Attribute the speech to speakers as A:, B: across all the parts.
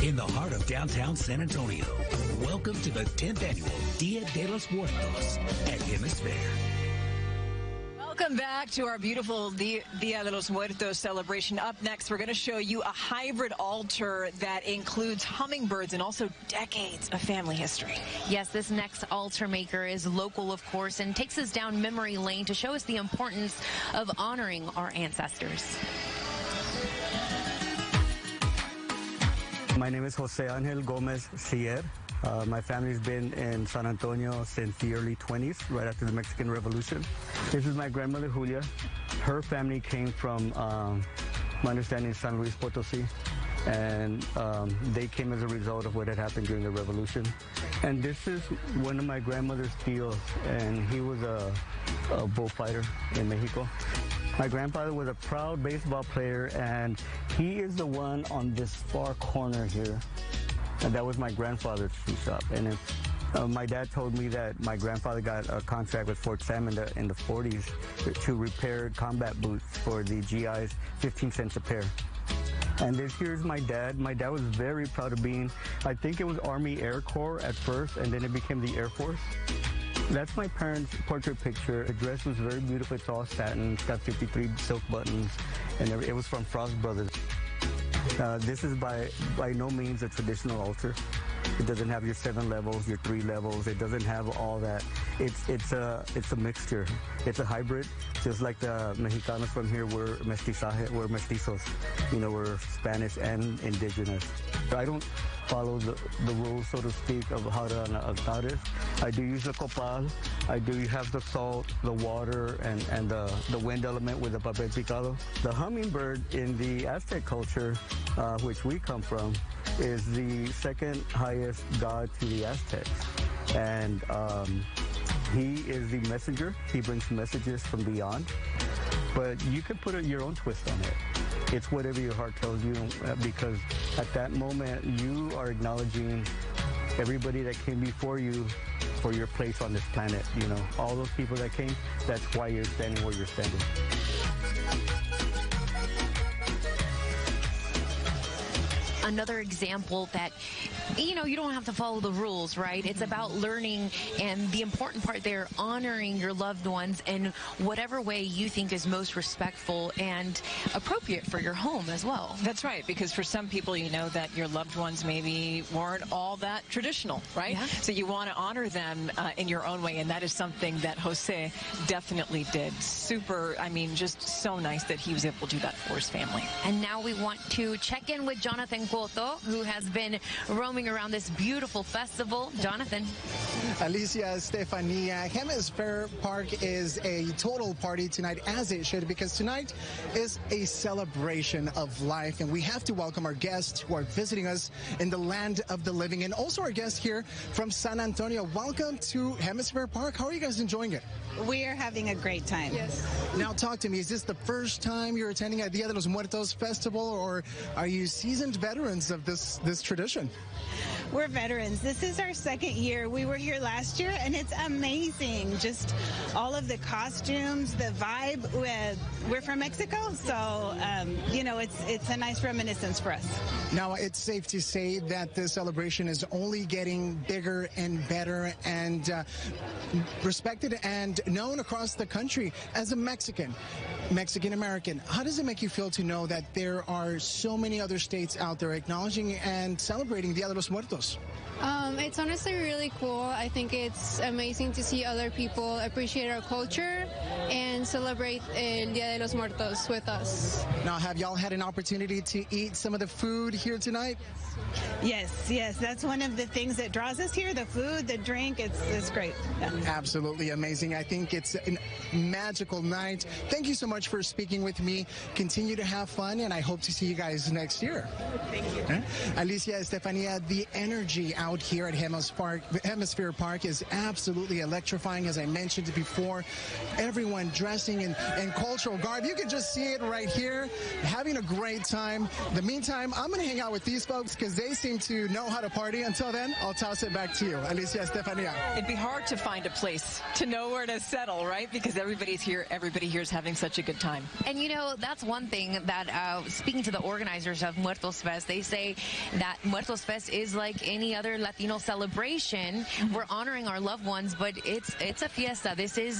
A: in the heart of downtown San Antonio. Welcome to the 10th annual Dia de los Muertos at Hemisfair.
B: Welcome back to our beautiful Dia de los Muertos celebration. Up next, we're going to show you a hybrid altar that includes hummingbirds and also decades of family history.
C: Yes, this next altar maker is local, of course, and takes us down memory lane to show us the importance of honoring our ancestors.
D: My name is Jose Angel Gomez Sier. My family's been in San Antonio since the early 20s, right after the Mexican Revolution. This is my grandmother, Julia. Her family came from, my understanding, San Luis Potosí, and they came as a result of what had happened during the revolution. And this is one of my grandmother's tíos, and he was a bullfighter in Mexico. My grandfather was a proud baseball player, and he is the one on this far corner here. And that was my grandfather's shoe shop. And my dad told me that my grandfather got a contract with Fort Sam in the 40s to repair combat boots for the GIs, 15 cents a pair. And here's my dad. My dad was very proud of being, I think it was Army Air Corps at first, and then it became the Air Force. That's my parents' portrait picture. The dress was very beautiful. It's all satin. It's got 53 silk buttons, and it was from Frost Brothers. This is by no means a traditional altar. It doesn't have your 7 levels, your 3 levels. It doesn't have all that. It's a mixture. It's a hybrid, just like the Mexicanos from here were mestizaje, we're mestizos. You know, we're Spanish and indigenous. I don't follow the rules, so to speak, of how to altar is. I do use the copal. I do have the salt, the water, and the wind element with the papel picado. The hummingbird in the Aztec culture, which we come from, is the second highest god to the Aztecs. And he is the messenger. He brings messages from beyond. But you can put your own twist on it. It's whatever your heart tells you, because at that moment, you are acknowledging everybody that came before you for your place on this planet. You know, all those people that came, that's why you're standing where you're standing.
C: Another example that, you know, you don't have to follow the rules, right? It's about learning, and the important part there, honoring your loved ones in whatever way you think is most respectful and appropriate for your home as well.
B: That's right, because for some people, you know that your loved ones maybe weren't all that traditional, right? Yeah. So you want to honor them in your own way, and that is something that Jose definitely did. Super, I mean, just so nice that he was able to do that for his family.
C: And now we want to check in with Jonathan Cotto, who has been roaming around this beautiful festival. Jonathan.
E: Alicia, Estefania, Hemisfair Park is a total party tonight, as it should, because tonight is a celebration of life, and we have to welcome our guests who are visiting us in the land of the living, and also our guests here from San Antonio. Welcome to Hemisfair Park. How are you guys enjoying it?
F: We are having a great time.
E: Yes. Now talk to me. Is this the first time you're attending a Dia de los Muertos festival, or are you seasoned veterans of this tradition?
F: We're veterans. This is our second year. We were here last year, and it's amazing. Just all of the costumes, the vibe. We're from Mexico, so you know, it's a nice reminiscence for us.
E: Now, it's safe to say that the celebration is only getting bigger and better, and respected and known across the country. As a Mexican-American, how does it make you feel to know that there are so many other states out there acknowledging and celebrating Dia de los Muertos?
G: It's honestly really cool. I think it's amazing to see other people appreciate our culture and celebrate El Dia de los Muertos with us.
E: Now, have y'all had an opportunity to eat some of the food here tonight?
F: Yes. That's one of the things that draws us here, the food, the drink. It's great. Yeah.
E: Absolutely amazing. I think it's a magical night. Thank you so much for speaking with me. Continue to have fun, and I hope to see you guys next year.
F: Thank you.
E: Alicia, Estefania, the energy out here at Hemisfair Park is absolutely electrifying. As I mentioned before, everyone everyone dressing in cultural garb. You can just see it right here, having a great time. In the meantime, I'm going to hang out with these folks because they seem to know how to party. Until then, I'll toss it back to you, Alicia, Estefania.
B: It'd be hard to find a place to know where to settle, right? Because everybody here is having such a good time.
C: And you know, that's one thing that, speaking to the organizers of Muertos Fest, they say that Muertos Fest is like any other Latino celebration. We're honoring our loved ones, but it's a fiesta.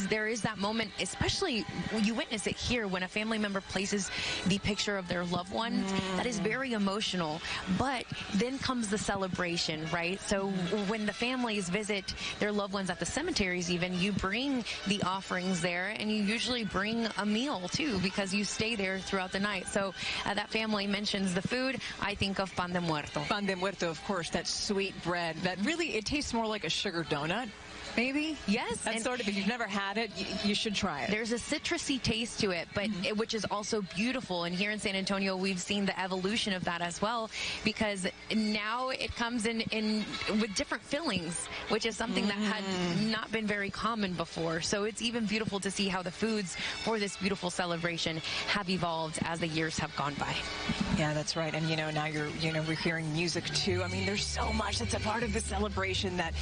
C: There is that moment, especially you witness it here when a family member places the picture of their loved one. That is very emotional. But then comes the celebration, right? So when the families visit their loved ones at the cemeteries, even, you bring the offerings there, and you usually bring a meal too, because you stay there throughout the night. So that family mentions the food. I think of pan de muerto.
B: Pan de muerto, of course, that sweet bread that really, it tastes more like a sugar donut. Maybe?
C: Yes.
B: That's sort of, if you've never had it, you should try it.
C: There's a citrusy taste to it, but which is also beautiful. And here in San Antonio, we've seen the evolution of that as well, because now it comes in with different fillings, which is something that had not been very common before. So it's even beautiful to see how the foods for this beautiful celebration have evolved as the years have gone by.
B: Yeah, that's right. And, now we're hearing music too. I mean, there's so much that's a part of the celebration that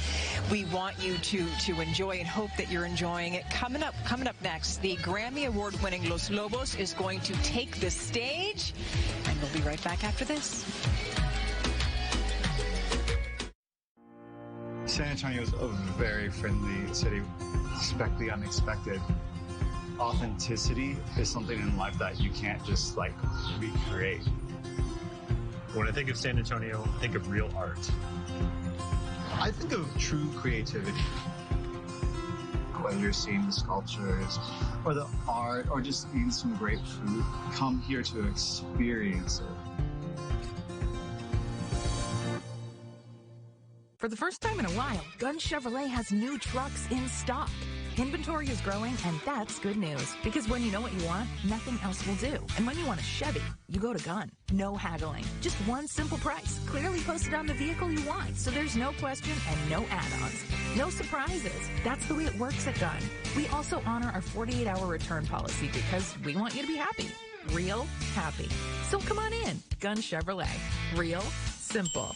B: we want you to enjoy and hope that you're enjoying it. Coming up next, the Grammy Award-winning Los Lobos is going to take the stage, and we'll be right back after this.
H: San Antonio is a very friendly city. Expect the unexpected. Authenticity is something in life that you can't just recreate.
I: When I think of San Antonio, I think of real art.
H: I think of true creativity. Whether you're seeing the sculptures or the art or just eating some great food, come here to experience it.
J: For the first time in a while, Gun Chevrolet has new trucks in stock. Inventory is growing, and that's good news, because when you know what you want, nothing else will do. And when you want a Chevy, you go to Gun. No haggling. Just one simple price, clearly posted on the vehicle you want, so there's no question and no add-ons. No surprises. That's the way it works at Gun. We also honor our 48-hour return policy because we want you to be happy. Real happy. So come on in. Gun Chevrolet. Real simple.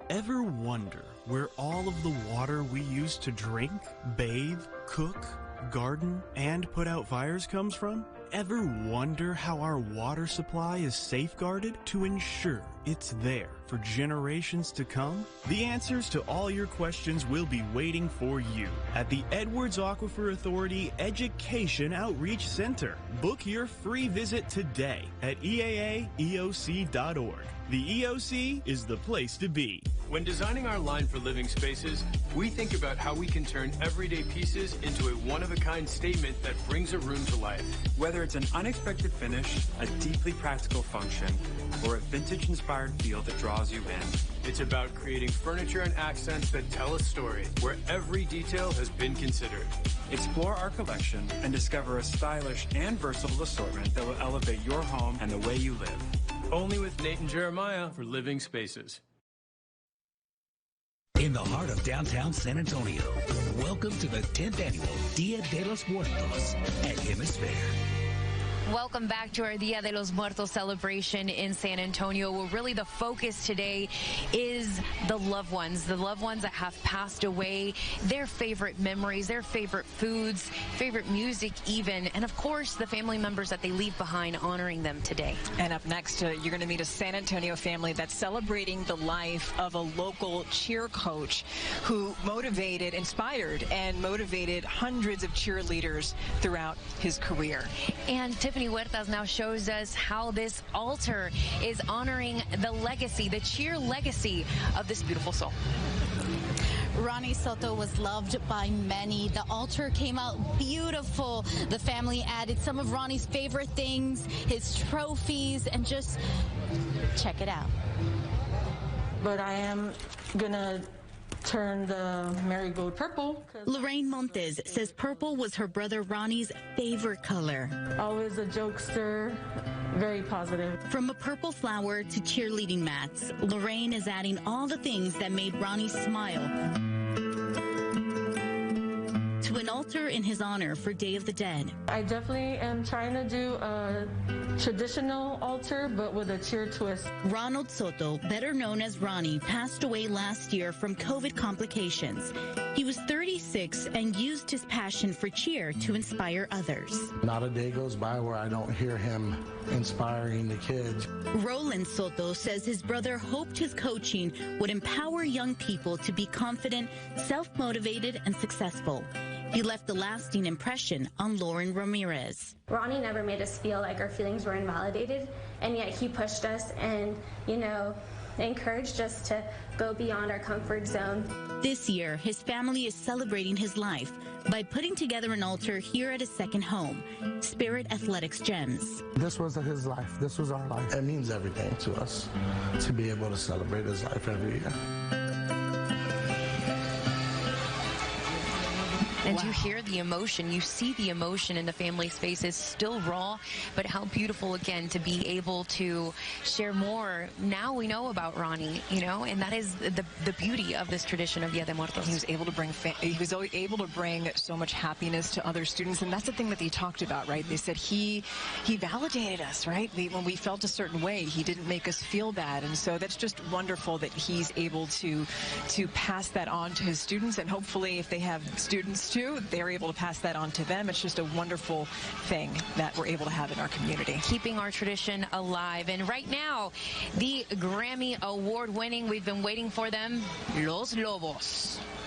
K: Ever wonder where all of the water we use to drink, bathe, cook, garden, and put out fires comes from? Ever wonder how our water supply is safeguarded to ensure it's there for generations to come? The answers to all your questions will be waiting for you at the Edwards Aquifer Authority Education Outreach Center. Book your free visit today at eaaeoc.org. The EOC is the place to be.
L: When designing our line for living spaces, we think about how we can turn everyday pieces into a one-of-a-kind statement that brings a room to life.
M: Whether it's an unexpected finish, a deeply practical function, or a vintage-inspired feel that draws you in.
L: It's about creating furniture and accents that tell a story, where every detail has been considered.
M: Explore our collection and discover a stylish and versatile assortment that will elevate your home and the way you live.
L: Only with Nate and Jeremiah for Living Spaces.
A: In the heart of downtown San Antonio, welcome to the 10th annual Dia de los Muertos at Hemisfair.
C: Welcome back to our Dia de los Muertos celebration in San Antonio, where really the focus today is the loved ones that have passed away, their favorite memories, their favorite foods, favorite music even, and of course the family members that they leave behind, honoring them today.
B: And up next, you're going to meet a San Antonio family that's celebrating the life of a local cheer coach who inspired and motivated hundreds of cheerleaders throughout his career.
C: And Tiffany Huertas now shows us how this altar is honoring the legacy, the cheer legacy of this beautiful soul.
N: Ronnie Soto was loved by many. The altar came out beautiful. The family added some of Ronnie's favorite things, his trophies, and just check it out.
O: But I am gonna turn the marigold purple.
P: Lorraine Montes says purple was her brother Ronnie's favorite color.
O: Always a jokester, very positive.
P: From a purple flower to cheerleading mats, Lorraine is adding all the things that made Ronnie smile to an altar altar in his honor for Day of the Dead.
O: I definitely am trying to do a traditional altar, but with a cheer twist.
P: Ronald Soto, better known as Ronnie, passed away last year from COVID complications. He was 36 and used his passion for cheer to inspire others.
Q: Not a day goes by where I don't hear him inspiring the kids.
P: Roland Soto says his brother hoped his coaching would empower young people to be confident, self-motivated, and successful. He left a lasting impression on Lauren Ramirez.
R: Ronnie never made us feel like our feelings were invalidated, and yet he pushed us and, encouraged us to go beyond our comfort zone.
P: This year, his family is celebrating his life by putting together an altar here at his second home, Spirit Athletics Gems.
Q: This was his life. This was our life. It means everything to us to be able to celebrate his life every year.
C: And you hear the emotion, you see the emotion in the family's faces, still raw, but how beautiful, again, to be able to share more. Now we know about Ronnie, and that is the beauty of this tradition of Dia de Muertos.
B: He was able to bring so much happiness to other students, and that's the thing that they talked about, right? They said he validated us, right? When we felt a certain way, he didn't make us feel bad, and so that's just wonderful that he's able to pass that on to his students, and hopefully if they have students too, they're able to pass that on to them. It's just a wonderful thing that we're able to have in our community.
C: Keeping our tradition alive. And right now, the Grammy Award winning, we've been waiting for them, Los Lobos.